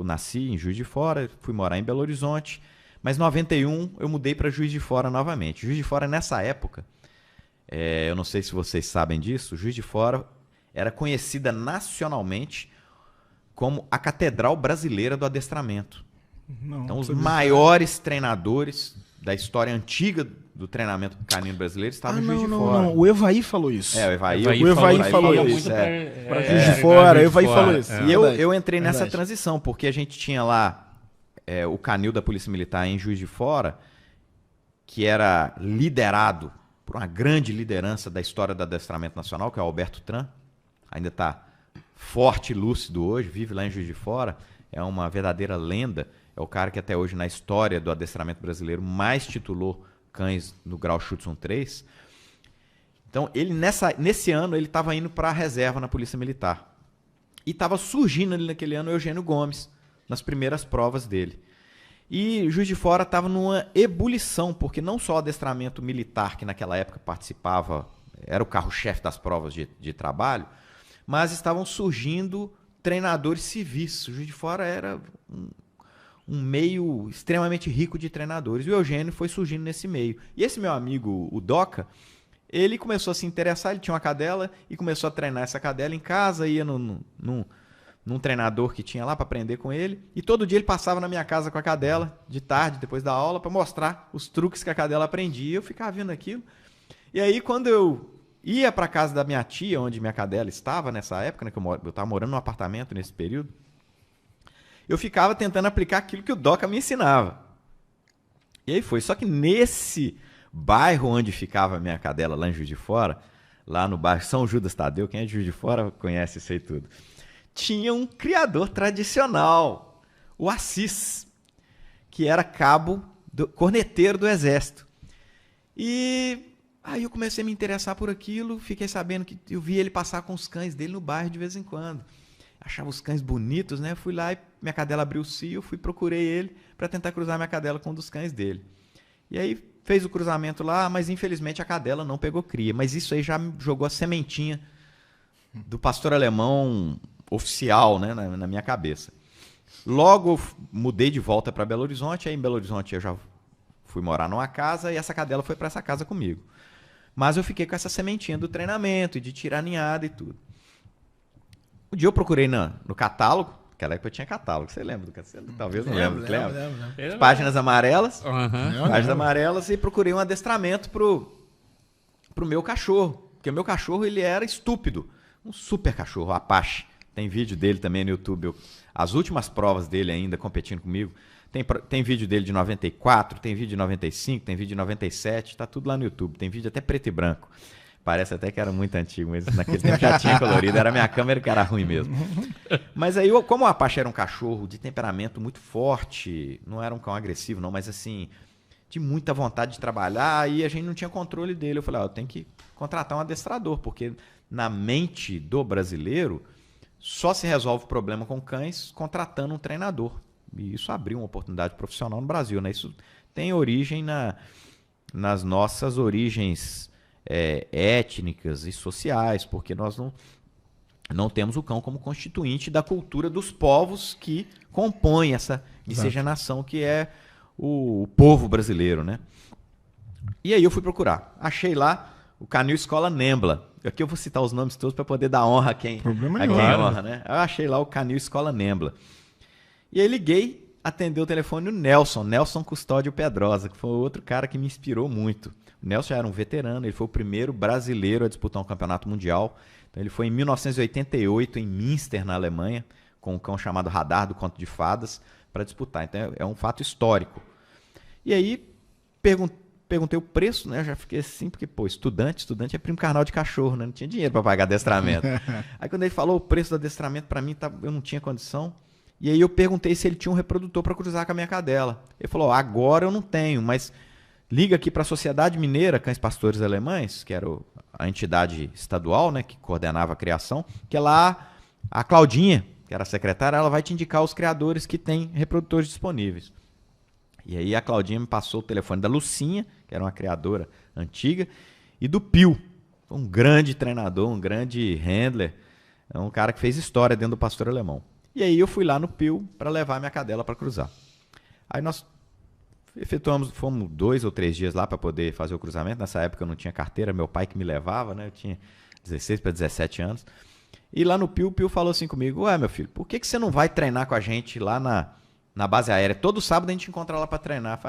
eu nasci em Juiz de Fora, fui morar em Belo Horizonte, mas em 91 eu mudei para Juiz de Fora novamente. Juiz de Fora, nessa época, eu não sei se vocês sabem disso, Juiz de Fora era conhecida nacionalmente como a Catedral Brasileira do Adestramento. Não, então, os maiores treinadores da história antiga do treinamento canino brasileiro estavam em Juiz de Fora. Não, o Evaí falou isso. O Evaí falou isso. Para Juiz de Fora, o Evaí falou isso. E eu entrei nessa transição, porque a gente tinha lá o canil da Polícia Militar em Juiz de Fora, que era liderado por uma grande liderança da história do adestramento nacional, que é o Alberto Tran. Ainda está forte e lúcido hoje, vive lá em Juiz de Fora. É uma verdadeira lenda. É o cara que até hoje, na história do adestramento brasileiro, mais titulou cães no grau Schutzhund 3. Então, ele nesse ano, ele estava indo para a reserva na Polícia Militar. E estava surgindo ali naquele ano o Eugênio Gomes, nas primeiras provas dele. E Juiz de Fora estava numa ebulição, porque não só o adestramento militar, que naquela época participava, era o carro-chefe das provas de trabalho, mas estavam surgindo treinadores civis. O Juiz de Fora era um meio extremamente rico de treinadores. E o Eugênio foi surgindo nesse meio. E esse meu amigo, o Doca, ele começou a se interessar, ele tinha uma cadela e começou a treinar essa cadela em casa, ia num treinador que tinha lá para aprender com ele. E todo dia ele passava na minha casa com a cadela, de tarde, depois da aula, para mostrar os truques que a cadela aprendia. E eu ficava vendo aquilo. E aí, quando eu ia para casa da minha tia, onde minha cadela estava nessa época, né, que eu estava morando num apartamento nesse período, eu ficava tentando aplicar aquilo que o Doca me ensinava. E aí foi. Só que nesse bairro onde ficava a minha cadela, lá em Juiz de Fora, lá no bairro São Judas Tadeu, quem é de Juiz de Fora conhece isso aí tudo, tinha um criador tradicional, o Assis, que era corneteiro do Exército. E aí eu comecei a me interessar por aquilo, fiquei sabendo que eu via ele passar com os cães dele no bairro de vez em quando. Achava os cães bonitos, né? Fui lá e minha cadela abriu o cio, procurei ele para tentar cruzar minha cadela com um dos cães dele. E aí fez o cruzamento lá, mas infelizmente a cadela não pegou cria. Mas isso aí já jogou a sementinha do pastor alemão oficial, né, na minha cabeça. Logo mudei de volta para Belo Horizonte, aí em Belo Horizonte eu já fui morar numa casa e essa cadela foi para essa casa comigo. Mas eu fiquei com essa sementinha do treinamento e de tirar ninhada e tudo. Um dia eu procurei no catálogo, naquela época eu tinha catálogo, você lembra do catálogo? Talvez não lembro. Páginas amarelas, páginas amarelas, e procurei um adestramento pro meu cachorro, porque o meu cachorro ele era estúpido, um super cachorro, Apache. Tem vídeo dele também no YouTube, as últimas provas dele ainda competindo comigo. Tem vídeo dele de 94, tem vídeo de 95, tem vídeo de 97, tá tudo lá no YouTube, tem vídeo até preto e branco. Parece até que era muito antigo, mas naquele tempo já tinha colorido, era a minha câmera que era ruim mesmo. Mas aí, como o Apache era um cachorro de temperamento muito forte, não era um cão agressivo não, mas assim, de muita vontade de trabalhar, e a gente não tinha controle dele. Eu falei, eu tenho que contratar um adestrador, porque na mente do brasileiro, só se resolve o problema com cães contratando um treinador. E isso abriu uma oportunidade profissional no Brasil, né? Isso tem origem nas nossas origens étnicas e sociais, porque nós não temos o cão como constituinte da cultura dos povos que compõem essa miscigenação que é o povo brasileiro, né? E aí eu fui procurar. Achei lá o Canil Escola Nembla. Aqui eu vou citar os nomes todos para poder dar honra a quem honra, né? Eu achei lá o Canil Escola Nembla. E aí liguei, atendeu o telefone o Nelson Custódio Pedrosa, que foi outro cara que me inspirou muito. O Nelson já era um veterano, ele foi o primeiro brasileiro a disputar um campeonato mundial. Então ele foi em 1988 em Münster, na Alemanha, com um cão chamado Radar do Conto de Fadas, para disputar. Então é um fato histórico. E aí perguntei o preço, né? Eu já fiquei assim, porque, estudante é primo carnal de cachorro, né? Não tinha dinheiro para pagar adestramento. Aí quando ele falou o preço do adestramento, para mim eu não tinha condição. E aí eu perguntei se ele tinha um reprodutor para cruzar com a minha cadela. Ele falou, agora eu não tenho, mas liga aqui para a Sociedade Mineira Cães Pastores Alemães, que era a entidade estadual, né, que coordenava a criação, que é lá a Claudinha, que era a secretária, ela vai te indicar os criadores que têm reprodutores disponíveis. E aí a Claudinha me passou o telefone da Lucinha, que era uma criadora antiga, e do Pio, um grande treinador, um grande handler, um cara que fez história dentro do pastor alemão. E aí eu fui lá no Pio para levar minha cadela para cruzar. Aí nós fomos 2 ou 3 dias lá para poder fazer o cruzamento. Nessa época eu não tinha carteira, meu pai que me levava, né? Eu tinha 16 para 17 anos. E lá no Pio, o Pio falou assim comigo: ué, meu filho, por que você não vai treinar com a gente lá na base aérea? Todo sábado a gente encontra lá para treinar.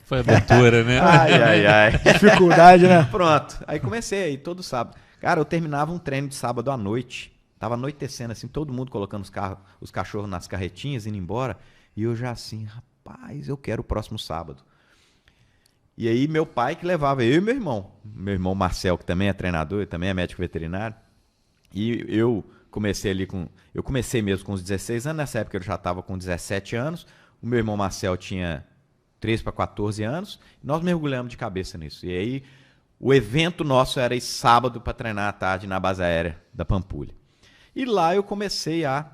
Foi aventura, né? Ai. Dificuldade, né? Pronto. Aí comecei aí, todo sábado. Cara, eu terminava um treino de sábado à noite. Tava anoitecendo, assim, todo mundo colocando os cachorros nas carretinhas, indo embora. E eu já assim, rapaz, eu quero o próximo sábado. E aí meu pai que levava, eu e meu irmão. Meu irmão Marcel, que também é treinador, ele também é médico veterinário. E eu comecei eu comecei mesmo com os 16 anos, nessa época eu já estava com 17 anos. O meu irmão Marcel tinha 13 para 14 anos. E nós mergulhamos de cabeça nisso. E aí o evento nosso era ir sábado para treinar à tarde na base aérea da Pampulha. E lá eu comecei a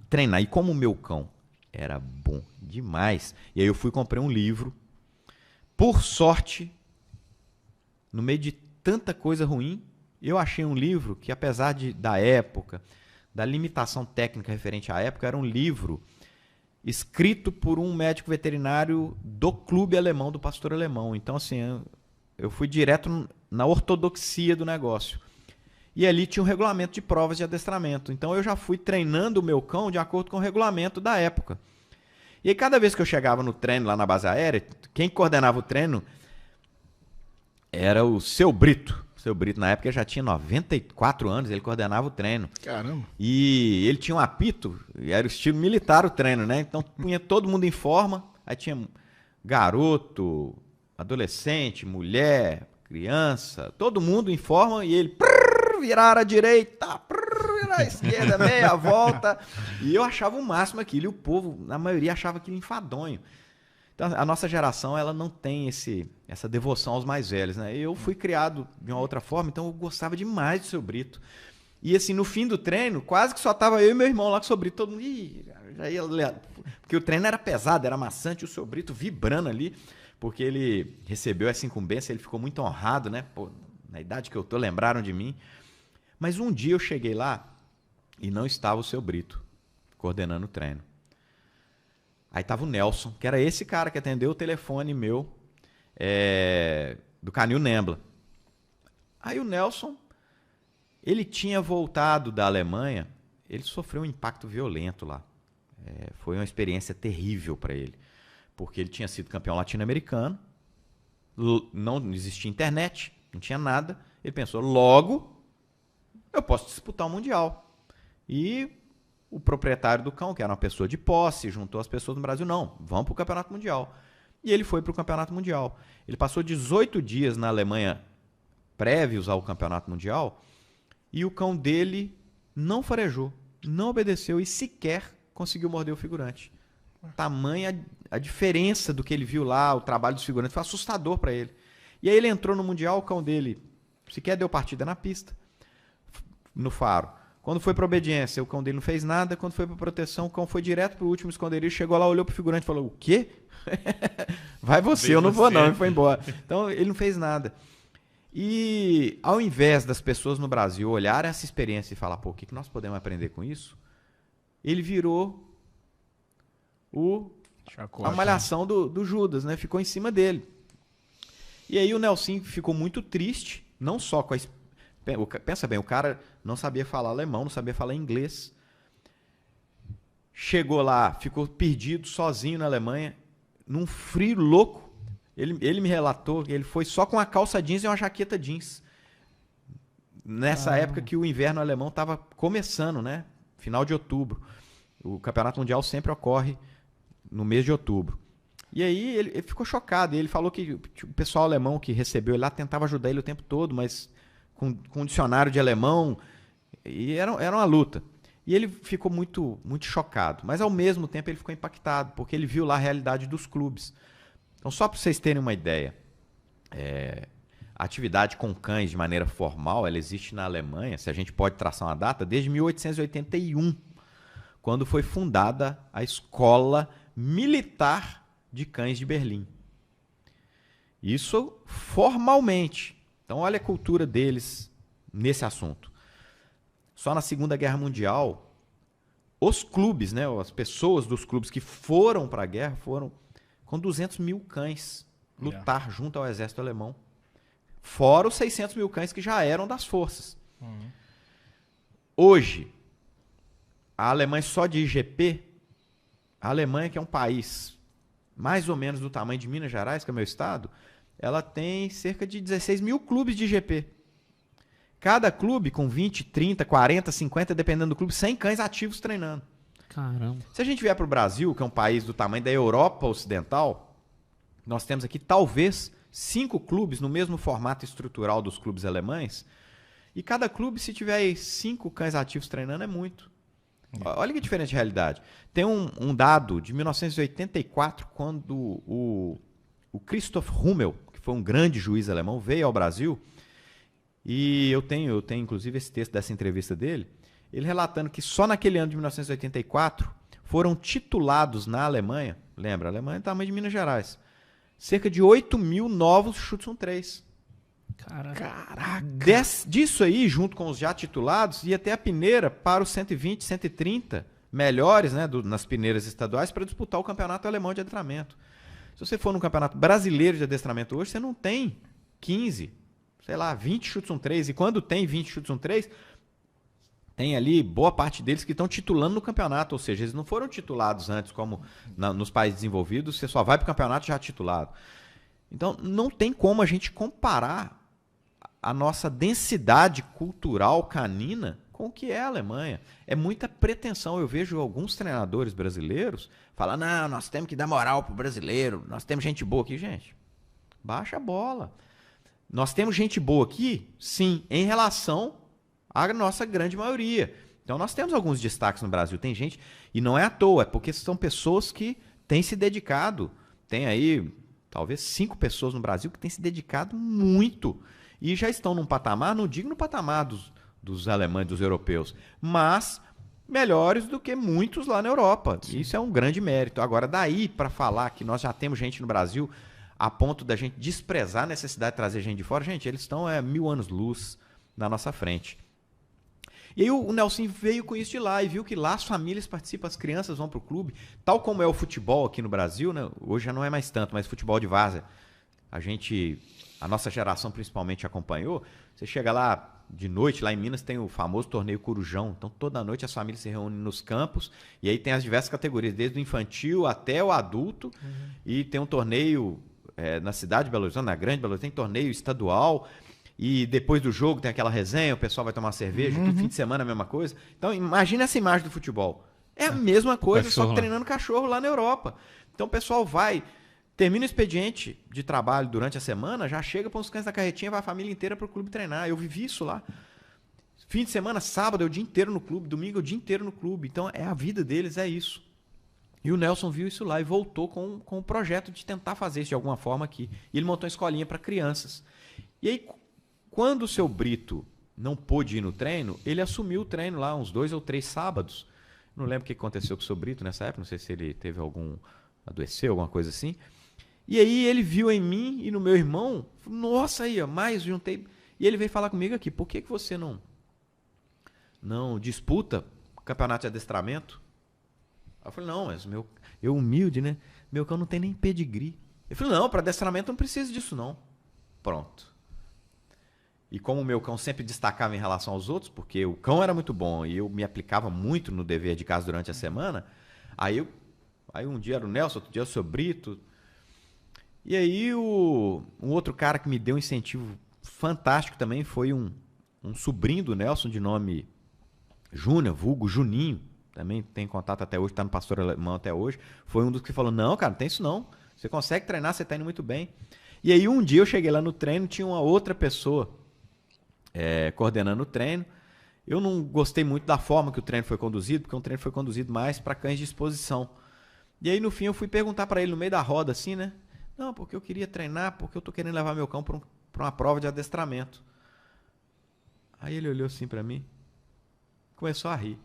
treinar. E como o meu cão era bom demais, e aí eu fui e comprei um livro. Por sorte, no meio de tanta coisa ruim, eu achei um livro que, apesar da época, da limitação técnica referente à época, era um livro escrito por um médico veterinário do clube alemão, do pastor alemão. Então, assim, eu fui direto na ortodoxia do negócio. E ali tinha um regulamento de provas de adestramento. Então eu já fui treinando o meu cão de acordo com o regulamento da época. E aí cada vez que eu chegava no treino lá na base aérea, quem coordenava o treino era o Seu Brito. O Seu Brito na época já tinha 94 anos, ele coordenava o treino. Caramba. E ele tinha um apito, e era o estilo militar o treino, né? Então punha todo mundo em forma, aí tinha garoto, adolescente, mulher, criança, todo mundo em forma, e ele virar à direita, virar à esquerda, meia volta. E eu achava o máximo aquilo, e o povo, na maioria, achava aquilo enfadonho. Então, a nossa geração, ela não tem essa devoção aos mais velhos, né? Eu fui criado de uma outra forma, então eu gostava demais do Seu Brito. E assim, no fim do treino, quase que só tava eu e meu irmão lá com o Seu Brito, todo mundo já ia, porque o treino era pesado, era maçante, o Seu Brito vibrando ali, porque ele recebeu essa incumbência, ele ficou muito honrado, né? Pô, na idade que eu tô, lembraram de mim. Mas um dia eu cheguei lá e não estava o Seu Brito coordenando o treino. Aí estava o Nelson, que era esse cara que atendeu o telefone meu do Canil Nembla. Aí o Nelson, ele tinha voltado da Alemanha, ele sofreu um impacto violento lá. Foi uma experiência terrível para ele, porque ele tinha sido campeão latino-americano, não existia internet, não tinha nada. Ele pensou, logo eu posso disputar o Mundial. E o proprietário do cão, que era uma pessoa de posse, juntou as pessoas no Brasil, não, vamos para o Campeonato Mundial. E ele foi para o Campeonato Mundial. Ele passou 18 dias na Alemanha prévios ao Campeonato Mundial e o cão dele não farejou, não obedeceu e sequer conseguiu morder o figurante. Tamanha a diferença do que ele viu lá, o trabalho dos figurantes, foi assustador para ele. E aí ele entrou no Mundial, o cão dele sequer deu partida na pista, no faro. Quando foi para obediência, o cão dele não fez nada. Quando foi para proteção, o cão foi direto para o último esconderijo, chegou lá, olhou para o figurante e falou, o quê? Vai você, eu não vou não, e foi embora. Então ele não fez nada. E ao invés das pessoas no Brasil olharem essa experiência e falar, pô, o que nós podemos aprender com isso? Ele virou a malhação do Judas, né? Ficou em cima dele. E aí o Nelson ficou muito triste, não só com a experiência. Pensa bem, o cara não sabia falar alemão, não sabia falar inglês. Chegou lá, ficou perdido, sozinho na Alemanha, num frio louco. Ele me relatou que ele foi só com a calça jeans e uma jaqueta jeans. Nessa época que o inverno alemão estava começando, né? Final de outubro. O Campeonato Mundial sempre ocorre no mês de outubro. E aí ele ficou chocado. E ele falou que o pessoal alemão que recebeu ele lá tentava ajudar ele o tempo todo, mas com um dicionário de alemão, e era uma luta. E ele ficou muito, muito chocado, mas ao mesmo tempo ele ficou impactado, porque ele viu lá a realidade dos clubes. Então, só para vocês terem uma ideia, a atividade com cães de maneira formal, ela existe na Alemanha, se a gente pode traçar uma data, desde 1881, quando foi fundada a Escola Militar de Cães de Berlim. Isso formalmente. Então, olha a cultura deles nesse assunto. Só na Segunda Guerra Mundial, os clubes, né, as pessoas dos clubes que foram para a guerra foram com 200 mil cães lutar junto ao exército alemão. Fora os 600 mil cães que já eram das forças. Hoje, a Alemanha só de IGP, a Alemanha, que é um país mais ou menos do tamanho de Minas Gerais, que é o meu estado, ela tem cerca de 16 mil clubes de IGP. Cada clube com 20, 30, 40, 50, dependendo do clube, 100 cães ativos treinando. Caramba. Se a gente vier para o Brasil, que é um país do tamanho da Europa Ocidental, nós temos aqui talvez 5 clubes no mesmo formato estrutural dos clubes alemães, e cada clube, se tiver 5 cães ativos treinando, é muito. Olha que diferente de realidade. Tem um dado de 1984, quando o Christoph Hummel, que foi um grande juiz alemão, veio ao Brasil, e eu tenho inclusive esse texto dessa entrevista dele, ele relatando que só naquele ano de 1984 foram titulados na Alemanha, lembra, a Alemanha é do tamanho de Minas Gerais, cerca de 8 mil novos Schutzhund 3. Caraca. Disso aí, junto com os já titulados, ia ter a peneira para os 120, 130 melhores, né, nas peneiras estaduais para disputar o campeonato alemão de adestramento. Se você for no campeonato brasileiro de adestramento hoje, você não tem 15, sei lá, 20 Schutzhund 3. E quando tem 20 Schutzhund 3, tem ali boa parte deles que estão titulando no campeonato. Ou seja, eles não foram titulados antes, como nos países desenvolvidos, você só vai para o campeonato já titulado. Então, não tem como a gente comparar a nossa densidade cultural canina com o que é a Alemanha. É muita pretensão. Eu vejo alguns treinadores brasileiros falar, não, nós temos que dar moral pro brasileiro, nós temos gente boa aqui. Gente, baixa a bola. Nós temos gente boa aqui, sim, em relação à nossa grande maioria. Então nós temos alguns destaques no Brasil. Tem gente, e não é à toa, é porque são pessoas que têm se dedicado. Tem aí, talvez 5 pessoas no Brasil que têm se dedicado muito. E já estão num patamar, não digo no patamar dos alemães, dos europeus, mas melhores do que muitos lá na Europa. Sim. Isso é um grande mérito. Agora, daí para falar que nós já temos gente no Brasil a ponto da gente desprezar a necessidade de trazer gente de fora, gente, eles estão 1000 anos-luz na nossa frente. E aí o Nelson veio com isso de lá e viu que lá as famílias participam, as crianças vão para o clube, tal como é o futebol aqui no Brasil, né? Hoje já não é mais tanto, mas futebol de várzea, a nossa geração principalmente acompanhou. Você chega lá de noite, lá em Minas tem o famoso torneio Corujão. Então toda noite as famílias se reúnem nos campos e aí tem as diversas categorias, desde o infantil até o adulto. E tem um torneio na cidade de Belo Horizonte, na grande Belo Horizonte, tem torneio estadual. E depois do jogo tem aquela resenha, o pessoal vai tomar cerveja, todo fim de semana a mesma coisa. Então imagina essa imagem do futebol. É a mesma coisa, só que treinando cachorro lá na Europa. Então o pessoal termina o expediente de trabalho durante a semana, já chega, põe os cães na carretinha, vai a família inteira para o clube treinar. Eu vivi isso lá. Fim de semana, sábado, é o dia inteiro no clube, domingo é o dia inteiro no clube. Então, a vida deles é isso. E o Nelson viu isso lá e voltou com o projeto de tentar fazer isso de alguma forma aqui. E ele montou uma escolinha para crianças. E aí, quando o seu Brito não pôde ir no treino, ele assumiu o treino lá uns 2 ou 3 sábados. Não lembro o que aconteceu com o seu Brito nessa época, não sei se ele teve adoeceu, alguma coisa assim. E aí ele viu em mim e no meu irmão, nossa, aí, mais juntei. E ele veio falar comigo aqui, por que você não disputa campeonato de adestramento? Aí eu falei, não, mas eu humilde, né? Meu cão não tem nem pedigree. Ele falou, não, para adestramento não precisa disso não. Pronto. E como o meu cão sempre destacava em relação aos outros, porque o cão era muito bom e eu me aplicava muito no dever de casa durante a semana, aí um dia era o Nelson, outro dia era o seu Brito. E aí um outro cara que me deu um incentivo fantástico também foi um sobrinho do Nelson, de nome Júnior, vulgo Juninho, também tem contato até hoje, está no pastor alemão até hoje, foi um dos que falou, não, cara, não tem isso não, você consegue treinar, você está indo muito bem. E aí um dia eu cheguei lá no treino, tinha uma outra pessoa coordenando o treino. Eu não gostei muito da forma que o treino foi conduzido, porque o treino foi conduzido mais para cães de exposição. E aí no fim eu fui perguntar para ele no meio da roda assim, né? Não, porque eu queria treinar, porque eu tô querendo levar meu cão para uma prova de adestramento. Aí ele olhou assim para mim, começou a rir.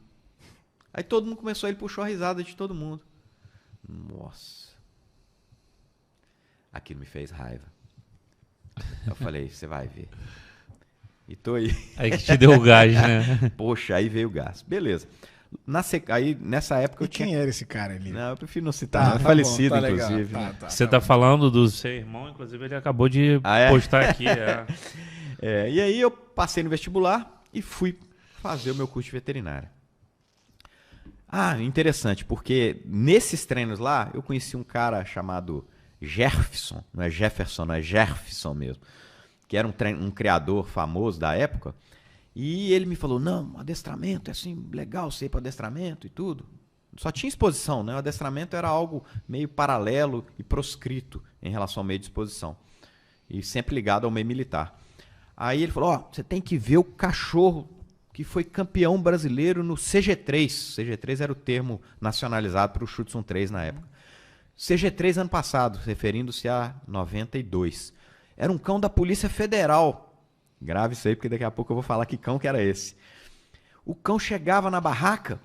Aí todo mundo ele puxou a risada de todo mundo. Nossa. Aquilo me fez raiva. Eu falei, você vai ver. E tô aí. Aí que te deu o gás, né? Poxa, aí veio o gás. Beleza. Aí, nessa época, quem era esse cara ali? Não, eu prefiro não citar. É falecido, bom, inclusive. Você tá falando do seu irmão, inclusive ele acabou de postar aqui. E aí eu passei no vestibular e fui fazer o meu curso de veterinária. Interessante, porque nesses treinos lá, eu conheci um cara chamado Jefferson, não é Jefferson, não é Jefferson mesmo, que era um criador famoso da época, e ele me falou, não, adestramento é assim, legal você ir para adestramento e tudo. Só tinha exposição, né? O adestramento era algo meio paralelo e proscrito em relação ao meio de exposição, e sempre ligado ao meio militar. Aí ele falou, você tem que ver o cachorro que foi campeão brasileiro no CG3. CG3 era o termo nacionalizado para o Schutzhund 3 na época. CG3 ano passado, referindo-se a 92. Era um cão da Polícia Federal. Grave isso aí, porque daqui a pouco eu vou falar que cão que era esse. O cão chegava na barraca,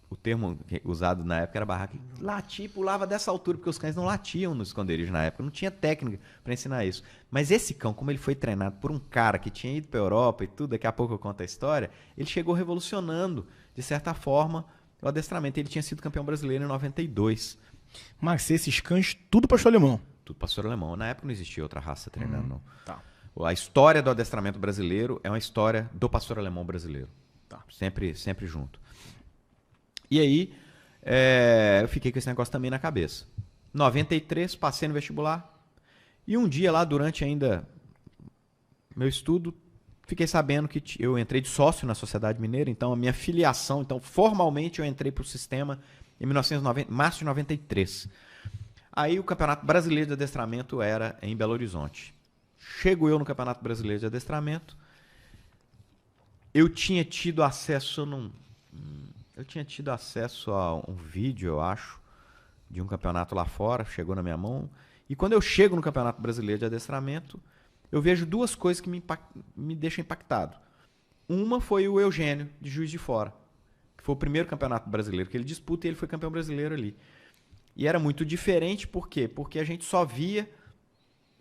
o termo usado na época era barraca, latia e pulava dessa altura, porque os cães não latiam no esconderijo na época, não tinha técnica para ensinar isso. Mas esse cão, como ele foi treinado por um cara que tinha ido para a Europa e tudo, daqui a pouco eu conto a história, ele chegou revolucionando, de certa forma, o adestramento. Ele tinha sido campeão brasileiro em 92. Mas esses cães, tudo pastor alemão? Tudo pastor alemão. Na época não existia outra raça treinando, não. Tá. A história do adestramento brasileiro é uma história do pastor alemão brasileiro. Tá. Sempre junto. E aí, eu fiquei com esse negócio também na cabeça. 93, passei no vestibular. E um dia lá, durante ainda meu estudo, fiquei sabendo que eu entrei de sócio na Sociedade Mineira. Então, a minha filiação, então formalmente eu entrei para o sistema em março de 93. Aí o Campeonato Brasileiro de Adestramento era em Belo Horizonte. Chego eu no Campeonato Brasileiro de Adestramento. Eu tinha tido acesso a um vídeo, eu acho, de um campeonato lá fora, chegou na minha mão. E quando eu chego no Campeonato Brasileiro de Adestramento, eu vejo duas coisas que me deixam impactado. Uma foi o Eugênio, de Juiz de Fora, que foi o primeiro campeonato brasileiro que ele disputa, e ele foi campeão brasileiro ali. E era muito diferente, por quê? Porque a gente só via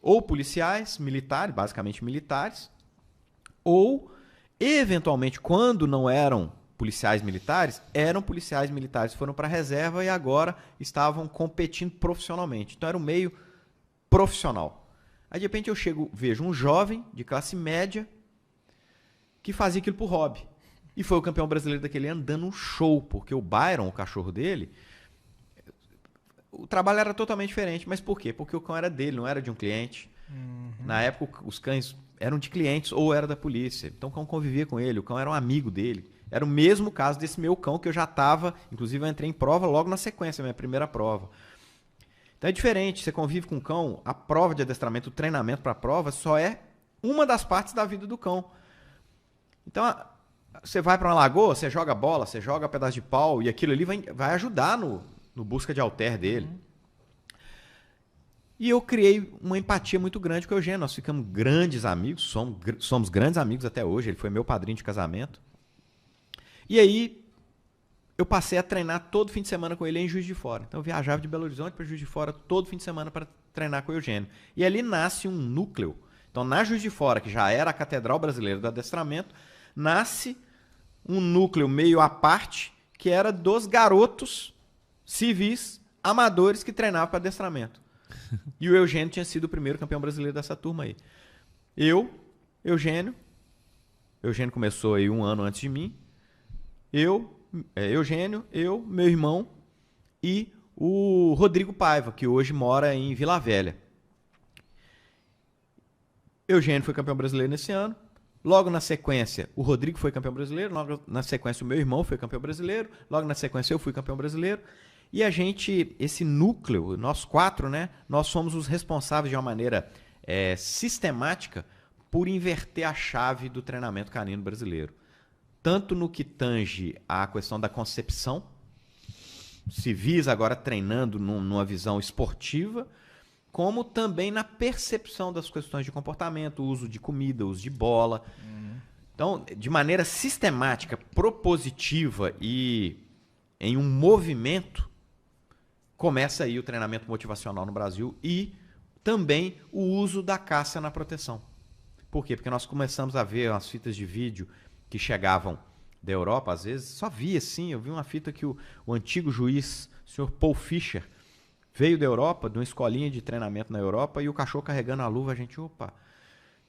ou policiais, militares, basicamente militares, ou, eventualmente, quando não eram policiais militares, foram para a reserva e agora estavam competindo profissionalmente. Então era um meio profissional. Aí de repente eu vejo um jovem de classe média que fazia aquilo por hobby. E foi o campeão brasileiro daquele ano dando um show, porque o Byron, o cachorro dele, o trabalho era totalmente diferente. Mas por quê? Porque o cão era dele, não era de um cliente. Na época os cães eram de clientes ou era da polícia. Então o cão convivia com ele, o cão era um amigo dele. Era o mesmo caso desse meu cão, que eu já estava, inclusive eu entrei em prova logo na sequência, minha primeira prova. Então é diferente, você convive com o cão, a prova de adestramento, o treinamento para a prova só é uma das partes da vida do cão. Então você vai para uma lagoa, você joga bola, você joga pedaço de pau e aquilo ali vai ajudar no busca de halter dele. E eu criei uma empatia muito grande com o Eugênio, nós ficamos grandes amigos, somos grandes amigos até hoje, ele foi meu padrinho de casamento. E aí, eu passei a treinar todo fim de semana com ele em Juiz de Fora. Então, eu viajava de Belo Horizonte para Juiz de Fora todo fim de semana para treinar com o Eugênio. E ali nasce um núcleo. Então, na Juiz de Fora, que já era a Catedral Brasileira do Adestramento, nasce um núcleo meio à parte, que era dos garotos civis amadores que treinavam para adestramento. E o Eugênio tinha sido o primeiro campeão brasileiro dessa turma aí. Eugênio começou aí um ano antes de mim. Eugênio, meu irmão e o Rodrigo Paiva, que hoje mora em Vila Velha. Eugênio foi campeão brasileiro nesse ano. Logo na sequência, o Rodrigo foi campeão brasileiro. Logo na sequência, o meu irmão foi campeão brasileiro. Logo na sequência, eu fui campeão brasileiro. E a gente, esse núcleo, nós quatro, né? Nós somos os responsáveis de uma maneira sistemática por inverter a chave do treinamento canino brasileiro. Tanto no que tange à questão da concepção, civis agora treinando numa visão esportiva, como também na percepção das questões de comportamento, uso de comida, uso de bola. Então, de maneira sistemática, propositiva e em um movimento, começa aí o treinamento motivacional no Brasil e também o uso da caça na proteção. Por quê? Porque nós começamos a ver umas fitas de vídeo que chegavam da Europa, às vezes, só via assim, eu vi uma fita que o antigo juiz, o senhor Paul Fischer, veio da Europa, de uma escolinha de treinamento na Europa, e o cachorro carregando a luva, a gente, opa.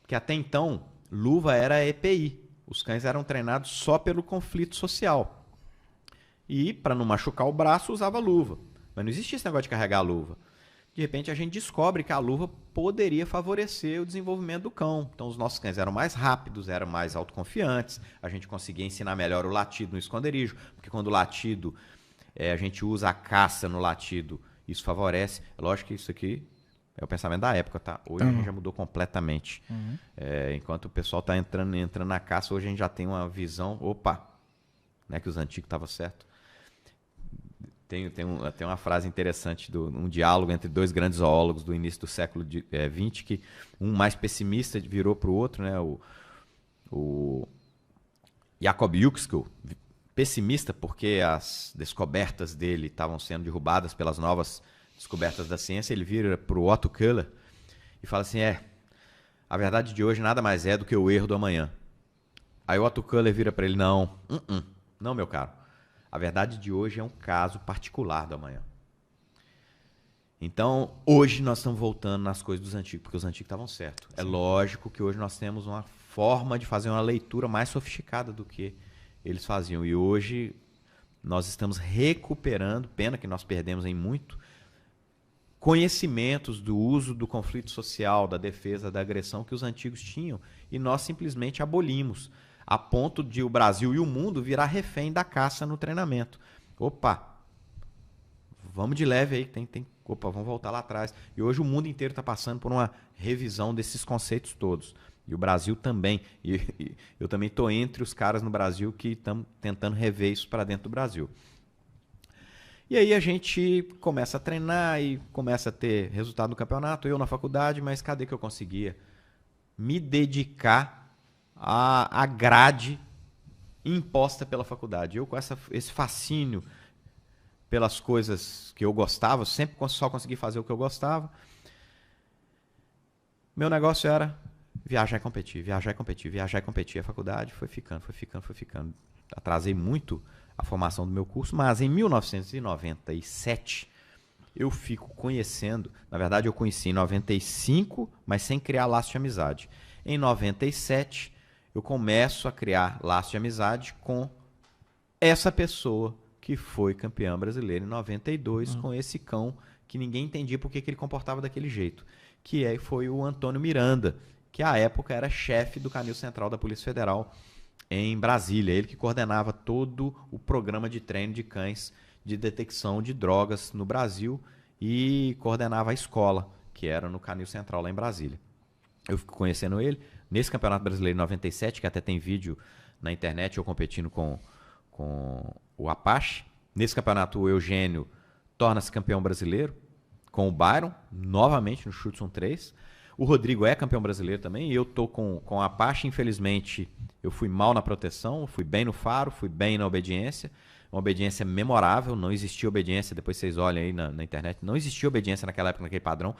Porque até então, luva era EPI. Os cães eram treinados só pelo conflito social. E, para não machucar o braço, usava luva. Mas não existia esse negócio de carregar a luva. De repente, a gente descobre que a luva poderia favorecer o desenvolvimento do cão. Então, os nossos cães eram mais rápidos, eram mais autoconfiantes, a gente conseguia ensinar melhor o latido no esconderijo, porque quando o latido, a gente usa a caça no latido, isso favorece. É lógico que isso aqui é o pensamento da época, tá? Hoje a gente já mudou completamente. Enquanto o pessoal está entrando na caça, hoje a gente já tem uma visão, opa, não é que os antigos estavam certos. Tem uma frase interessante, um diálogo entre dois grandes zoólogos do início do século XX, que um mais pessimista virou para o outro, né? O Jacob Yuxkel, pessimista porque as descobertas dele estavam sendo derrubadas pelas novas descobertas da ciência, ele vira para o Otto Köhler e fala assim, a verdade de hoje nada mais é do que o erro do amanhã. Aí o Otto Köhler vira para ele, não, meu caro. A verdade de hoje é um caso particular do amanhã. Então, hoje nós estamos voltando nas coisas dos antigos, porque os antigos estavam certos. Sim. É lógico que hoje nós temos uma forma de fazer uma leitura mais sofisticada do que eles faziam. E hoje nós estamos recuperando, pena que nós perdemos em muito, conhecimentos do uso do conflito social, da defesa, da agressão que os antigos tinham. E nós simplesmente abolimos. A ponto de o Brasil e o mundo virar refém da caça no treinamento. Opa, vamos de leve aí, vamos voltar lá atrás. E hoje o mundo inteiro está passando por uma revisão desses conceitos todos. E o Brasil também. E eu também estou entre os caras no Brasil que estão tentando rever isso para dentro do Brasil. E aí a gente começa a treinar e começa a ter resultado no campeonato. Eu na faculdade, mas cadê que eu conseguia me dedicar a grade imposta pela faculdade. Eu com esse fascínio pelas coisas que eu gostava, sempre só consegui fazer o que eu gostava. Meu negócio era viajar e competir, viajar e competir, viajar e competir. A faculdade foi ficando. Atrasei muito a formação do meu curso, mas em 1997 eu fico conhecendo, na verdade eu conheci em 95, mas sem criar laço de amizade. Em 97 eu começo a criar laço de amizade com essa pessoa que foi campeã brasileira em 92, com esse cão que ninguém entendia por que ele comportava daquele jeito, que foi o Antônio Miranda, que à época era chefe do Canil Central da Polícia Federal em Brasília. Ele que coordenava todo o programa de treino de cães de detecção de drogas no Brasil e coordenava a escola, que era no Canil Central lá em Brasília. Eu fico conhecendo ele nesse Campeonato Brasileiro em 97, que até tem vídeo na internet, eu competindo com o Apache. Nesse campeonato, o Eugênio torna-se campeão brasileiro, com o Byron, novamente no Schutzhund 3. O Rodrigo é campeão brasileiro também, e eu tô com o Apache. Infelizmente, eu fui mal na proteção, fui bem no faro, fui bem na obediência. Uma obediência memorável, não existia obediência, depois vocês olhem aí na internet, não existia obediência naquela época, naquele padrão.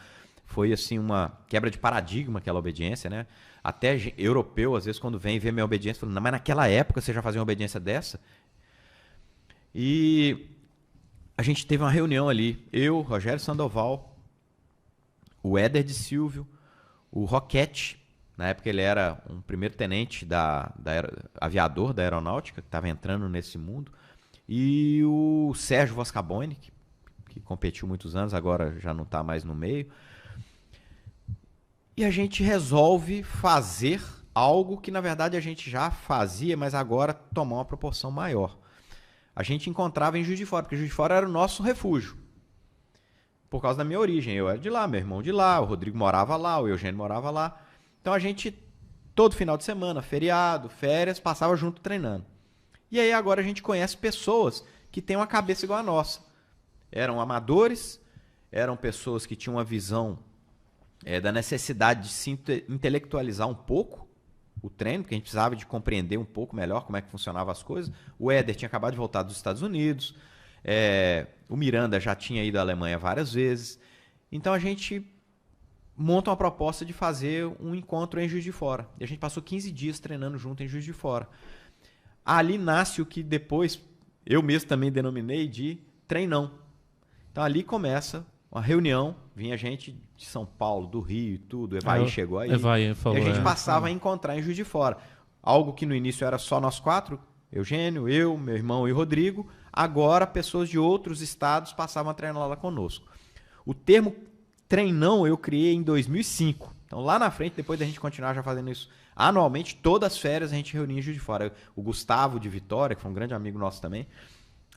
Foi assim uma quebra de paradigma aquela obediência, né? Até europeu, às vezes, quando vem ver minha obediência, fala, não, mas naquela época você já fazia uma obediência dessa? E a gente teve uma reunião ali, eu, Rogério Sandoval, o Éder de Silvio, o Roquete, na época ele era um primeiro-tenente aviador da aeronáutica, que estava entrando nesse mundo, e o Sérgio Voscaboni, que competiu muitos anos, agora já não está mais no meio. E a gente resolve fazer algo que, na verdade, a gente já fazia, mas agora tomou uma proporção maior. A gente encontrava em Juiz de Fora, porque Juiz de Fora era o nosso refúgio. Por causa da minha origem. Eu era de lá, meu irmão de lá, o Rodrigo morava lá, o Eugênio morava lá. Então a gente, todo final de semana, feriado, férias, passava junto treinando. E aí agora a gente conhece pessoas que têm uma cabeça igual a nossa. Eram amadores, eram pessoas que tinham uma visão da necessidade de se intelectualizar um pouco o treino, porque a gente precisava de compreender um pouco melhor como é que funcionavam as coisas. O Éder tinha acabado de voltar dos Estados Unidos, o Miranda já tinha ido à Alemanha várias vezes. Então a gente monta uma proposta de fazer um encontro em Juiz de Fora. E a gente passou 15 dias treinando junto em Juiz de Fora. Ali nasce o que depois eu mesmo também denominei de treinão. Então ali começa uma reunião, vinha gente de São Paulo, do Rio e tudo, Evaí chegou aí. Evaí falou, e a gente passava a encontrar em Juiz de Fora. Algo que no início era só nós 4, Eugênio, eu, meu irmão e Rodrigo, agora pessoas de outros estados passavam a treinar lá conosco. O termo treinão eu criei em 2005. Então lá na frente, depois da gente continuar já fazendo isso anualmente, todas as férias a gente reunia em Juiz de Fora. O Gustavo de Vitória, que foi um grande amigo nosso também.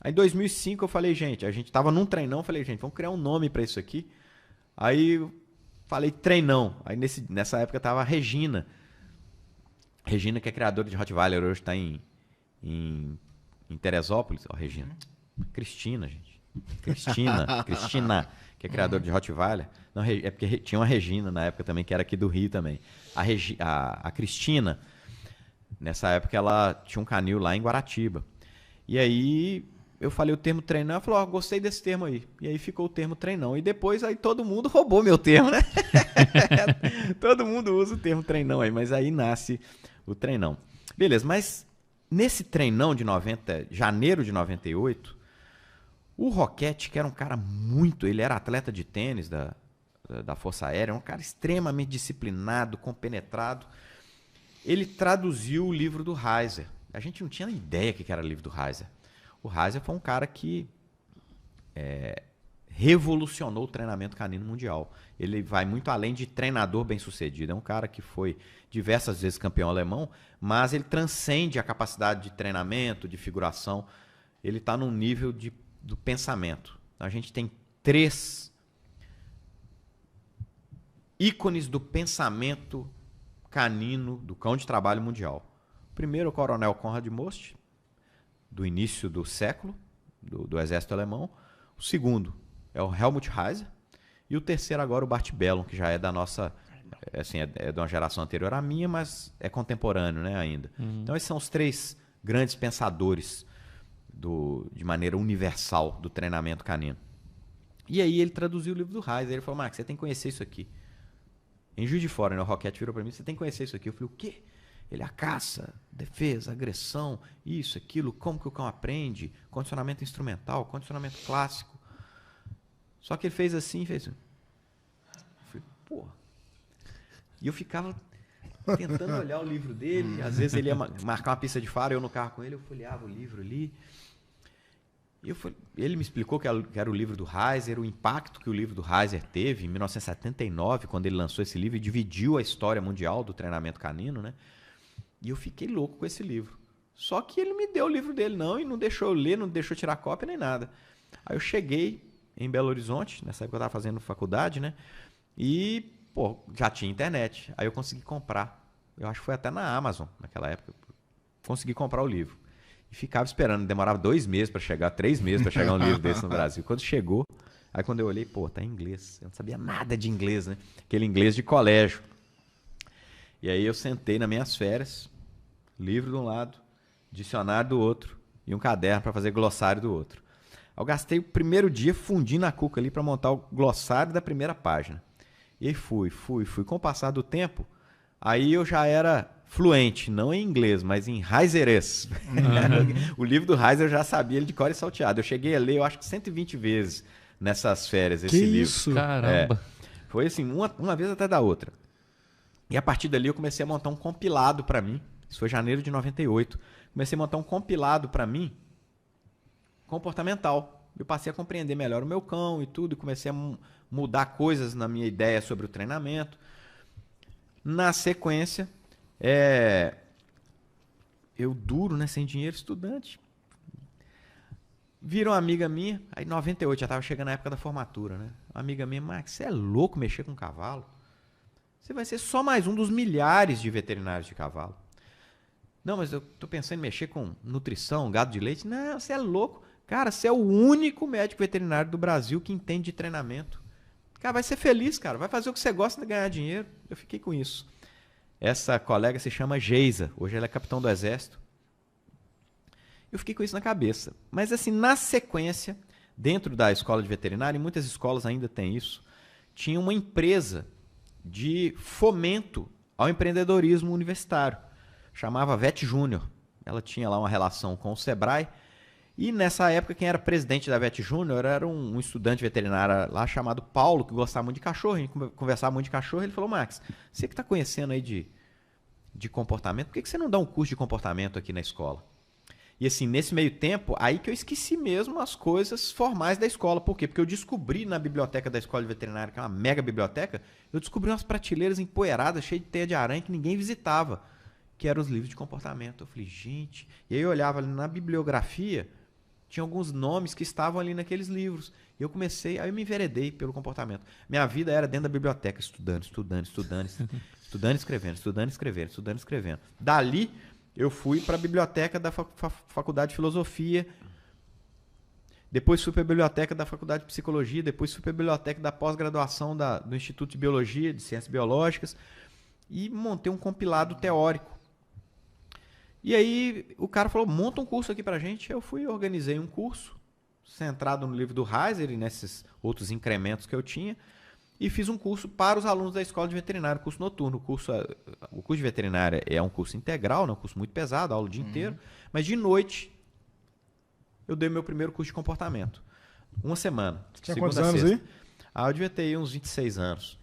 Aí em 2005 eu falei, gente, a gente tava num treinão, falei, gente, vamos criar um nome para isso aqui. Aí eu falei treinão. Aí nessa época tava a Regina. Regina, que é criadora de Rottweiler, hoje está em Teresópolis. Ó, Regina. Cristina, gente. Cristina, que é criadora de Rottweiler. Não, é porque tinha uma Regina na época também, que era aqui do Rio também. A Cristina, nessa época, ela tinha um canil lá em Guaratiba. E aí eu falei o termo treinão, ela falou, gostei desse termo aí. E aí ficou o termo treinão. E depois aí todo mundo roubou meu termo, né? Todo mundo usa o termo treinão aí, mas aí nasce o treinão. Beleza, mas nesse treinão de janeiro de 98, o Roquete, que era um cara ele era atleta de tênis da Força Aérea, um cara extremamente disciplinado, compenetrado, ele traduziu o livro do Reiser. A gente não tinha ideia que era o livro do Reiser. O Reiser foi um cara que revolucionou o treinamento canino mundial. Ele vai muito além de treinador bem-sucedido. É um cara que foi diversas vezes campeão alemão, mas ele transcende a capacidade de treinamento, de figuração. Ele está num nível do pensamento. A gente tem 3 ícones do pensamento canino, do cão de trabalho mundial. O primeiro é o coronel Konrad Most, do início do século, do exército alemão. O segundo é o Helmut Reiser. E o terceiro agora o Bart Bellon, que já é da nossa... Assim, é de uma geração anterior à minha, mas é contemporâneo, né, ainda. Então esses são os 3 grandes pensadores de maneira universal do treinamento canino. E aí ele traduziu o livro do Reiser. Ele falou, Marcos, você tem que conhecer isso aqui. Em Juiz de Fora, né, o Roquete virou para mim, você tem que conhecer isso aqui. Eu falei, o quê? Ele a caça, defesa, agressão, isso, aquilo, como que o cão aprende, condicionamento instrumental, condicionamento clássico. Só que ele fez assim e fez assim. Eu falei, porra. E eu ficava tentando olhar o livro dele, às vezes ele ia marcar uma pista de faro, eu no carro com ele, eu folheava o livro ali. E ele me explicou que era o livro do Reiser, o impacto que o livro do Reiser teve em 1979, quando ele lançou esse livro e dividiu a história mundial do treinamento canino, né? E eu fiquei louco com esse livro. Só que ele me deu o livro dele, não, e não deixou eu ler, não deixou eu tirar cópia nem nada. Aí eu cheguei em Belo Horizonte, nessa época eu estava fazendo faculdade, né? E, pô, já tinha internet. Aí eu consegui comprar. Eu acho que foi até na Amazon, naquela época. Consegui comprar o livro. E ficava esperando, demorava 2 meses para chegar, 3 meses para chegar um livro desse no Brasil. Quando chegou, aí quando eu olhei, pô, tá em inglês. Eu não sabia nada de inglês, né? Aquele inglês de colégio. E aí eu sentei nas minhas férias, livro de um lado, dicionário do outro e um caderno para fazer glossário do outro. Eu gastei o primeiro dia fundindo a cuca ali para montar o glossário da primeira página. E aí fui. Com o passar do tempo, aí eu já era fluente, não em inglês, mas em Reiserês. O livro do Reiser eu já sabia ele de cor e salteado. Eu cheguei a ler, eu acho que 120 vezes nessas férias esse livro. Isso? Caramba! Foi assim, uma vez até da outra. E a partir dali eu comecei a montar um compilado para mim. Isso foi janeiro de 98. Comecei a montar um compilado para mim comportamental. Eu passei a compreender melhor o meu cão e tudo. Comecei a mudar coisas na minha ideia sobre o treinamento. Na sequência, eu duro, né, sem dinheiro, estudante. Vira uma amiga minha, aí em 98, já estava chegando a época da formatura, né? Uma amiga minha, Max, você é louco mexer com cavalo? Você vai ser só mais um dos milhares de veterinários de cavalo. Não, mas eu tô pensando em mexer com nutrição, gado de leite. Não, você é louco. Cara, você é o único médico veterinário do Brasil que entende de treinamento. Cara, vai ser feliz, cara. Vai fazer o que você gosta de ganhar dinheiro. Eu fiquei com isso. Essa colega se chama Geisa. Hoje ela é capitão do Exército. Eu fiquei com isso na cabeça. Mas assim, na sequência, dentro da escola de veterinária, e muitas escolas ainda têm isso, tinha uma empresa de fomento ao empreendedorismo universitário. Chamava Vet Júnior. ela tinha lá uma relação com o Sebrae. E nessa época, quem era presidente da VET Júnior era um estudante veterinário lá chamado Paulo, que gostava muito de cachorro. A gente conversava muito de cachorro. Ele falou, Max, você que está conhecendo aí de comportamento, por que você não dá um curso de comportamento aqui na escola? E assim, nesse meio tempo, aí que eu esqueci mesmo as coisas formais da escola. Por quê? Porque eu descobri na biblioteca da escola de veterinária, que é uma mega biblioteca, eu descobri umas prateleiras empoeiradas, cheias de teia de aranha, que ninguém visitava, que eram os livros de comportamento. Eu falei, gente... E aí eu olhava ali na bibliografia, tinha alguns nomes que estavam ali naqueles livros. E eu comecei, aí eu me enveredei pelo comportamento. Minha vida era dentro da biblioteca, estudando, escrevendo. Dali... eu fui para a biblioteca da Faculdade de Filosofia, depois fui para a biblioteca da Faculdade de Psicologia, depois fui para a biblioteca da pós-graduação do Instituto de Biologia, de Ciências Biológicas, e montei um compilado teórico. E aí o cara falou, monta um curso aqui para a gente. Eu fui e organizei um curso, centrado no livro do Heiser e nesses outros incrementos que eu tinha, e fiz um curso para os alunos da escola de veterinária, curso noturno. O curso de veterinária é um curso integral, né? Um curso muito pesado, aula o dia inteiro. Mas de noite, eu dei meu primeiro curso de comportamento. Uma semana. Tinha quantos anos aí? Eu devia ter aí uns 26 anos.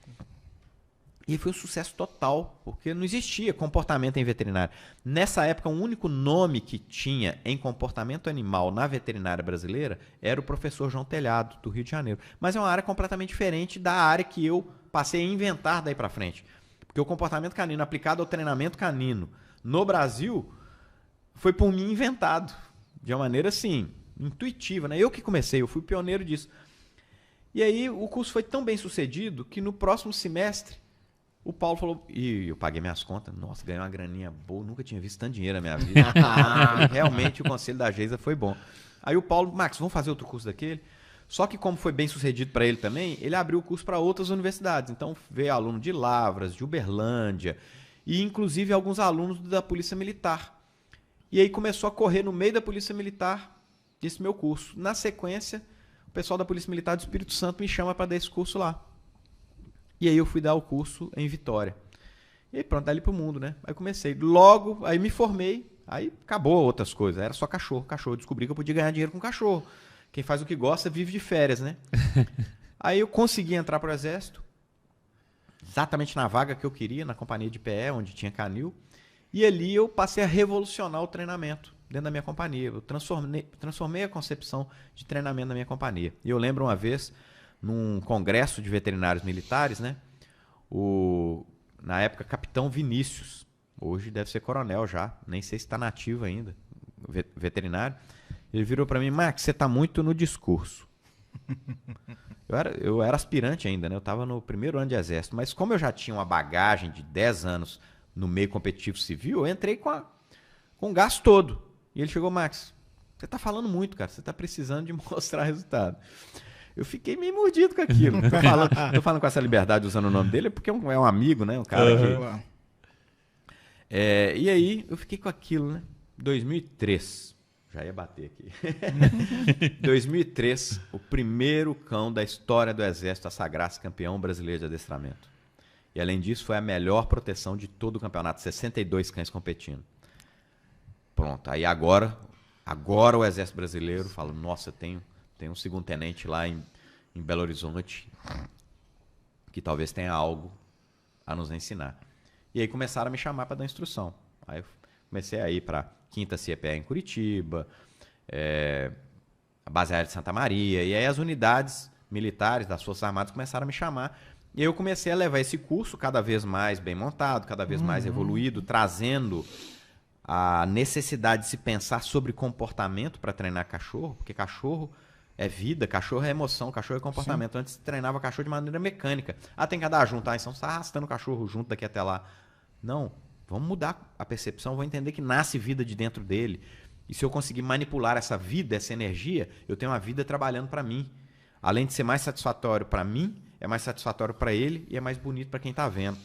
E foi um sucesso total, porque não existia comportamento em veterinária. Nessa época, o único nome que tinha em comportamento animal na veterinária brasileira era o professor João Telhado, do Rio de Janeiro. Mas é uma área completamente diferente da área que eu passei a inventar daí para frente. Porque o comportamento canino aplicado ao treinamento canino no Brasil foi por mim inventado, de uma maneira assim, intuitiva, né? Eu que comecei, eu fui pioneiro disso. E aí o curso foi tão bem sucedido que no próximo semestre o Paulo falou, e eu paguei minhas contas, nossa, ganhei uma graninha boa, nunca tinha visto tanto dinheiro na minha vida. Realmente o conselho da Geisa foi bom. Aí o Paulo, Max, vamos fazer outro curso daquele? Só que como foi bem sucedido para ele também, ele abriu o curso para outras universidades. Então veio aluno de Lavras, de Uberlândia, e inclusive alguns alunos da Polícia Militar. E aí começou a correr no meio da Polícia Militar esse meu curso. Na sequência, o pessoal da Polícia Militar do Espírito Santo me chama para dar esse curso lá. E aí eu fui dar o curso em Vitória. E aí pronto, dali pro mundo, né? Aí comecei. Logo, aí me formei, aí acabou outras coisas. Era só cachorro. Eu descobri que eu podia ganhar dinheiro com cachorro. Quem faz o que gosta vive de férias, né? Aí eu consegui entrar pro Exército, exatamente na vaga que eu queria, na companhia de PE, onde tinha canil. E ali eu passei a revolucionar o treinamento dentro da minha companhia. Eu transformei a concepção de treinamento da minha companhia. E eu lembro uma vez, num congresso de veterinários militares, né? Na época, capitão Vinícius, hoje deve ser coronel já, nem sei se está nativo ainda, veterinário. Ele virou para mim, Max, você está muito no discurso. Eu era aspirante ainda, né? Eu estava no primeiro ano de exército, mas como eu já tinha uma bagagem de 10 anos no meio competitivo civil, eu entrei com o gás todo. E ele chegou, Max, você está falando muito, cara, você está precisando de mostrar resultado. Eu fiquei meio mordido com aquilo. Tô falando com essa liberdade usando o nome dele, porque é um amigo, né? Um cara que... e aí, eu fiquei com aquilo, né? 2003. Já ia bater aqui. 2003, o primeiro cão da história do Exército a sagrar-se campeão brasileiro de adestramento. E, além disso, foi a melhor proteção de todo o campeonato. 62 cães competindo. Pronto. Aí agora o Exército Brasileiro fala, nossa, tem um segundo-tenente lá em Belo Horizonte que talvez tenha algo a nos ensinar. E aí começaram a me chamar para dar instrução. Aí eu comecei a ir para a 5ª CPE em Curitiba, a base aérea de Santa Maria, e aí as unidades militares das Forças Armadas começaram a me chamar. E aí eu comecei a levar esse curso cada vez mais bem montado, cada vez mais evoluído, trazendo a necessidade de se pensar sobre comportamento para treinar cachorro, porque cachorro é vida, cachorro é emoção, cachorro é comportamento. Sim. Antes treinava cachorro de maneira mecânica. Tem que andar junto, então você está arrastando o cachorro junto daqui até lá. Não, vamos mudar a percepção, vamos entender que nasce vida de dentro dele. E se eu conseguir manipular essa vida, essa energia, eu tenho uma vida trabalhando para mim. Além de ser mais satisfatório para mim, é mais satisfatório para ele e é mais bonito para quem está vendo.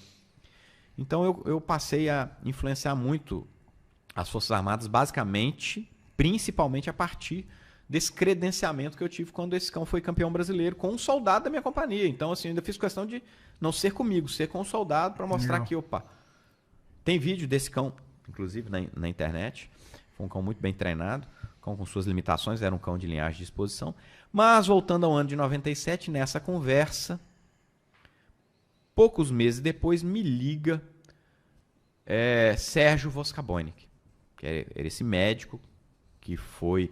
Então eu passei a influenciar muito as Forças Armadas, basicamente, principalmente a partir desse credenciamento que eu tive quando esse cão foi campeão brasileiro com um soldado da minha companhia. Então, assim, eu ainda fiz questão de não ser comigo, ser com um soldado para mostrar que, opa, tem vídeo desse cão, inclusive na internet, Foi um cão muito bem treinado, cão com suas limitações, era um cão de linhagem de exposição. Mas, voltando ao ano de 97, nessa conversa, poucos meses depois, me liga Sérgio Voskabonic, que era esse médico que foi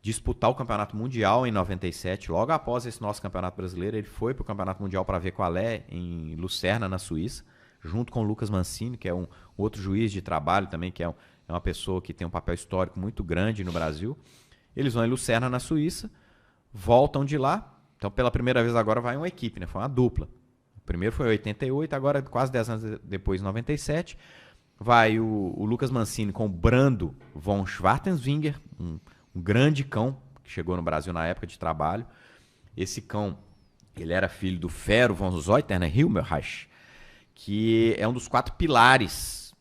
disputar o Campeonato Mundial em 97. Logo após esse nosso Campeonato Brasileiro, ele foi para o Campeonato Mundial para ver qual é, em Lucerna, na Suíça, junto com o Lucas Mancini, que é um outro juiz de trabalho também, que é uma pessoa que tem um papel histórico muito grande no Brasil. Eles vão em Lucerna, na Suíça, voltam de lá. Então, pela primeira vez agora vai uma equipe, né? Foi uma dupla. O primeiro foi em 88, agora quase 10 anos depois, em 97. Vai o Lucas Mancini com o Brando von Schwartenswinger, um grande cão que chegou no Brasil na época de trabalho. Esse cão, ele era filho do Fero von Zeuterner Hilmerreich, que é um dos 4 pilares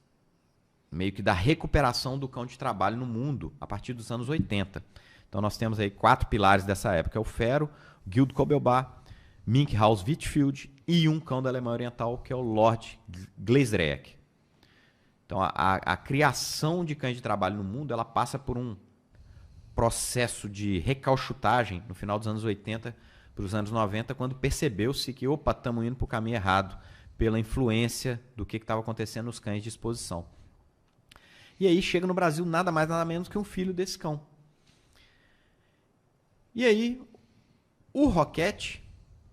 meio que da recuperação do cão de trabalho no mundo a partir dos anos 80. Então nós temos aí 4 pilares dessa época, é o Fero, Guild Kobelbar, Minkhaus Whitfield e um cão da Alemanha Oriental, que é o Lord Gleisdreieck. Então a criação de cães de trabalho no mundo, ela passa por um processo de recauchutagem no final dos anos 80 para os anos 90, quando percebeu-se que, estamos indo para o caminho errado, pela influência do que estava acontecendo nos cães de exposição. E aí chega no Brasil nada mais nada menos que um filho desse cão. E aí o Roquette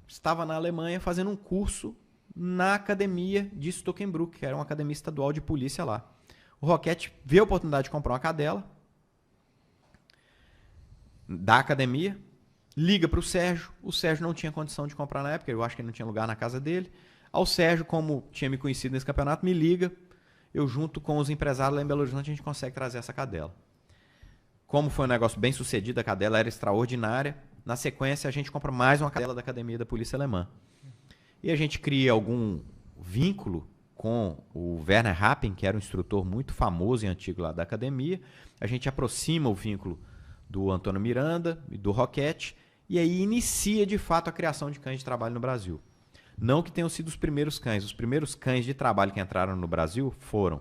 estava na Alemanha fazendo um curso na academia de Stockenbruck, que era uma academia estadual de polícia lá. O Roquette vê a oportunidade de comprar uma cadela da academia, liga para o Sérgio não tinha condição de comprar na época, eu acho que ele não tinha lugar na casa dele. Ao Sérgio, como tinha me conhecido nesse campeonato, me liga, eu junto com os empresários lá em Belo Horizonte, a gente consegue trazer essa cadela. Como foi um negócio bem sucedido, a cadela era extraordinária, na sequência a gente compra mais uma cadela da Academia da Polícia Alemã. E a gente cria algum vínculo com o Werner Rappen, que era um instrutor muito famoso e antigo lá da academia. A gente aproxima o vínculo do Antônio Miranda e do Roquette, e aí inicia de fato a criação de cães de trabalho no Brasil. Não que tenham sido os primeiros cães de trabalho que entraram no Brasil foram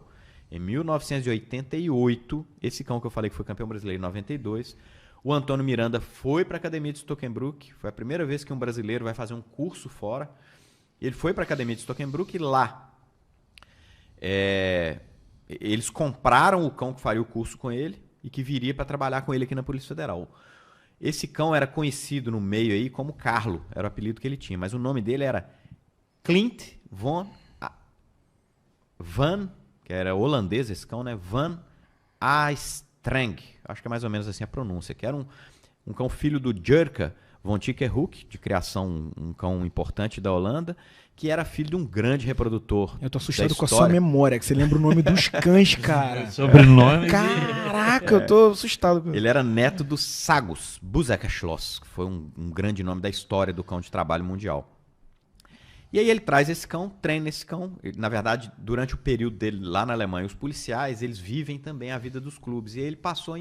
em 1988, esse cão que eu falei que foi campeão brasileiro em 92, o Antônio Miranda foi para a Academia de Stockenbruck, foi a primeira vez que um brasileiro vai fazer um curso fora. Ele foi para a Academia de Stockenbruck e lá eles compraram o cão que faria o curso com ele e que viria para trabalhar com ele aqui na Polícia Federal. Esse cão era conhecido no meio aí como Carlo, era o apelido que ele tinha, mas o nome dele era Clint Van, que era holandês esse cão, né? Van Astreng, acho que é mais ou menos assim a pronúncia, que era um cão filho do Jurka von Tikkerhoek, de criação, um cão importante da Holanda, que era filho de um grande reprodutor. Eu tô assustado com a sua memória, que você lembra o nome dos cães, cara. Sobrenome. Caraca, eu tô assustado. Ele era neto do Sagus Busecker-Schloss, que foi um grande nome da história do cão de trabalho mundial. E aí ele traz esse cão, treina esse cão. Na verdade, durante o período dele lá na Alemanha, os policiais, eles vivem também a vida dos clubes. E aí ele passou,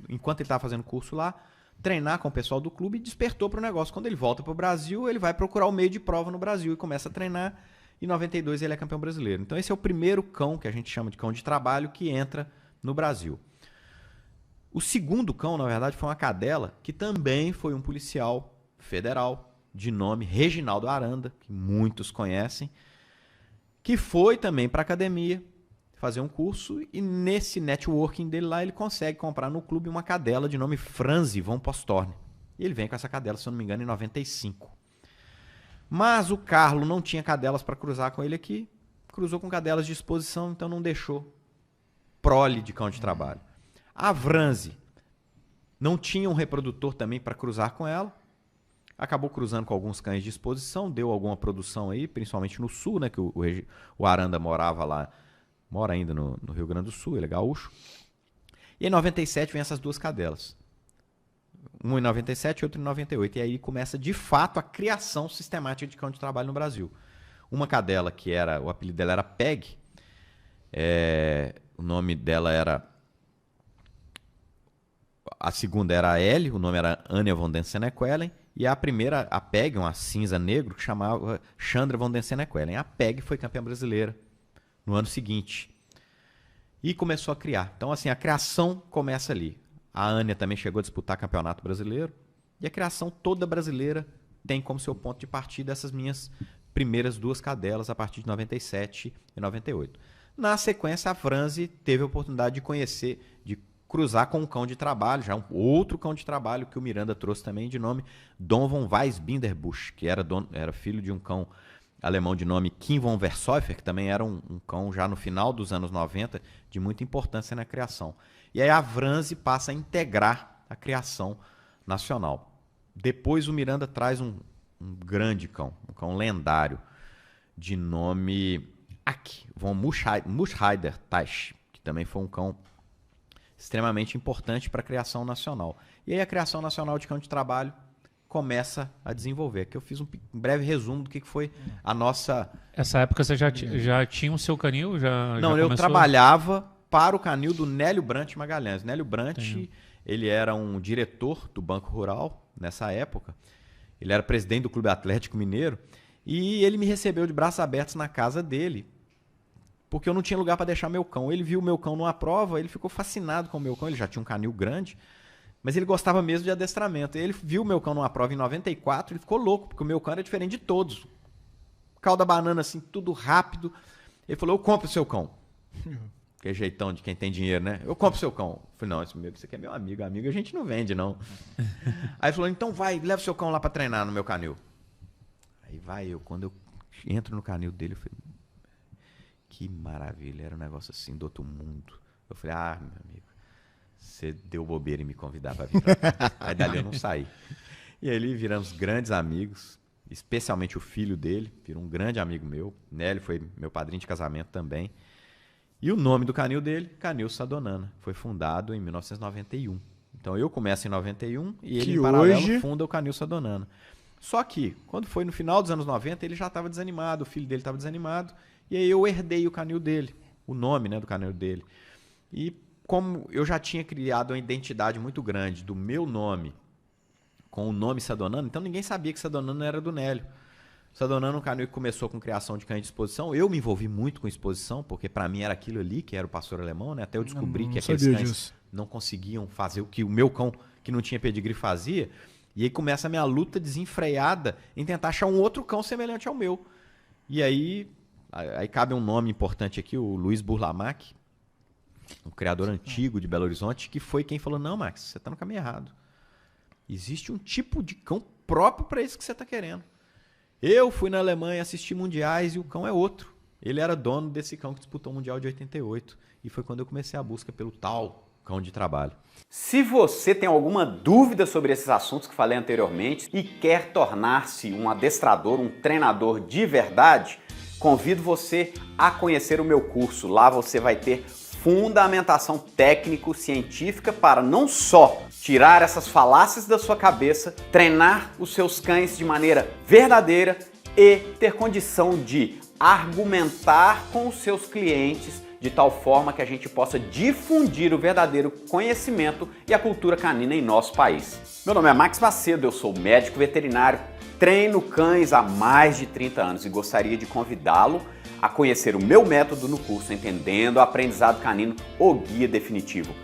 enquanto ele estava fazendo curso lá, treinar com o pessoal do clube e despertou para o negócio. Quando ele volta para o Brasil, ele vai procurar o meio de prova no Brasil e começa a treinar. Em 92 ele é campeão brasileiro. Então esse é o primeiro cão, que a gente chama de cão de trabalho, que entra no Brasil. O segundo cão, na verdade, foi uma cadela, que também foi um policial federal, de nome Reginaldo Aranda, que muitos conhecem, que foi também para a academia fazer um curso e nesse networking dele lá ele consegue comprar no clube uma cadela de nome Franzi von Postorn. E ele vem com essa cadela, se eu não me engano, em 95. Mas o Carlo não tinha cadelas para cruzar com ele aqui, cruzou com cadelas de exposição, então não deixou prole de cão de trabalho. A Franzi não tinha um reprodutor também para cruzar com ela, acabou cruzando com alguns cães de exposição, deu alguma produção aí, principalmente no sul, né, que o Aranda morava lá, mora ainda no Rio Grande do Sul, ele é gaúcho. E em 97 vem essas duas cadelas. Um em 97 e outro em 98. E aí começa, de fato, a criação sistemática de cão de trabalho no Brasil. Uma cadela que o apelido dela era Peg, o nome dela era... A segunda era a Ellie, o nome era Anja von den Sennequellen. E a primeira, a Peg, uma cinza negro, que chamava Chandra von den Sennequellen. A Peg foi campeã brasileira no ano seguinte. e começou a criar. Então, assim, a criação começa ali. A Ânia também chegou a disputar campeonato brasileiro. E a criação toda brasileira tem como seu ponto de partida essas minhas primeiras 2 cadelas a partir de 97 e 98. Na sequência, a Franzi teve a oportunidade de conhecer, de cruzar com um cão de trabalho, já um outro cão de trabalho que o Miranda trouxe também, de nome Dom von Weisbinderbusch, que era filho de um cão alemão de nome Kim von Vershofer, que também era um cão já no final dos anos 90, de muita importância na criação. E aí a Franzi passa a integrar a criação nacional. Depois o Miranda traz um grande cão, um cão lendário, de nome Ack von Muschheider Taisch, que também foi um cão extremamente importante para a criação nacional. E aí a criação nacional de cão de trabalho começa a desenvolver. Aqui eu fiz um breve resumo do que foi a nossa... Essa época você já tinha o seu canil? Não, eu trabalhava para o canil do Nélio Brant Magalhães. Nélio Brant, ele era um diretor do Banco Rural nessa época. Ele era presidente do Clube Atlético Mineiro e ele me recebeu de braços abertos na casa dele, porque eu não tinha lugar para deixar meu cão. Ele viu o meu cão numa prova, ele ficou fascinado com o meu cão, ele já tinha um canil grande, mas ele gostava mesmo de adestramento. Ele viu o meu cão numa prova em 94, ele ficou louco, porque o meu cão era diferente de todos. Calda banana, assim, tudo rápido. Ele falou, eu compro o seu cão. Que é jeitão de quem tem dinheiro, né? Eu compro o seu cão. Eu falei, não, isso aqui é meu amigo. Amigo a gente não vende, não. Aí ele falou, então vai, leva o seu cão lá para treinar no meu canil. Aí vai eu, quando eu entro no canil dele, eu falei, que maravilha, era um negócio assim do outro mundo. Eu falei, meu amigo, você deu bobeira em me convidar para vir pra cá. Aí dali eu não saí. E ali viramos grandes amigos, especialmente o filho dele, virou um grande amigo meu. Nélio foi meu padrinho de casamento também. E o nome do canil dele, Canil Sadonana, foi fundado em 1991. Então eu começo em 91 e ele, em paralelo, funda o Canil Sadonana. Só que, quando foi no final dos anos 90, ele já estava desanimado, o filho dele estava desanimado, e aí eu herdei o canil dele, o nome, né, do canil dele. E como eu já tinha criado uma identidade muito grande do meu nome com o nome Sadonana, então ninguém sabia que Sadonana era do Nélio. Sadonana, um canil que começou com criação de cães de exposição. Eu me envolvi muito com exposição, porque para mim era aquilo ali, que era o pastor alemão, né? Até eu descobri que aqueles cães não conseguiam fazer o que o meu cão, que não tinha pedigree, fazia. E aí começa a minha luta desenfreada em tentar achar um outro cão semelhante ao meu. E aí cabe um nome importante aqui, o Luiz Burlamac, um criador antigo de Belo Horizonte, que foi quem falou, não, Max, você está no caminho errado. Existe um tipo de cão próprio para isso que você está querendo. Eu fui na Alemanha assistir mundiais e o cão é outro. Ele era dono desse cão que disputou o Mundial de 88. E foi quando eu comecei a busca pelo tal cão de trabalho. Se você tem alguma dúvida sobre esses assuntos que falei anteriormente e quer tornar-se um adestrador, um treinador de verdade, convido você a conhecer o meu curso. Lá você vai ter fundamentação técnico-científica para não só tirar essas falácias da sua cabeça, treinar os seus cães de maneira verdadeira e ter condição de argumentar com os seus clientes de tal forma que a gente possa difundir o verdadeiro conhecimento e a cultura canina em nosso país. Meu nome é Max Macedo, eu sou médico veterinário, treino cães há mais de 30 anos e gostaria de convidá-lo a conhecer o meu método no curso Entendendo o Aprendizado Canino, o Guia Definitivo.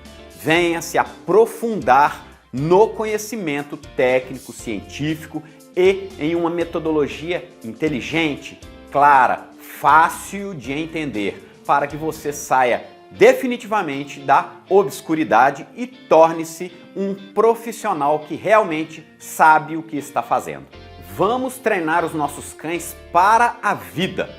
Venha se aprofundar no conhecimento técnico, científico e em uma metodologia inteligente, clara, fácil de entender, para que você saia definitivamente da obscuridade e torne-se um profissional que realmente sabe o que está fazendo. Vamos treinar os nossos cães para a vida.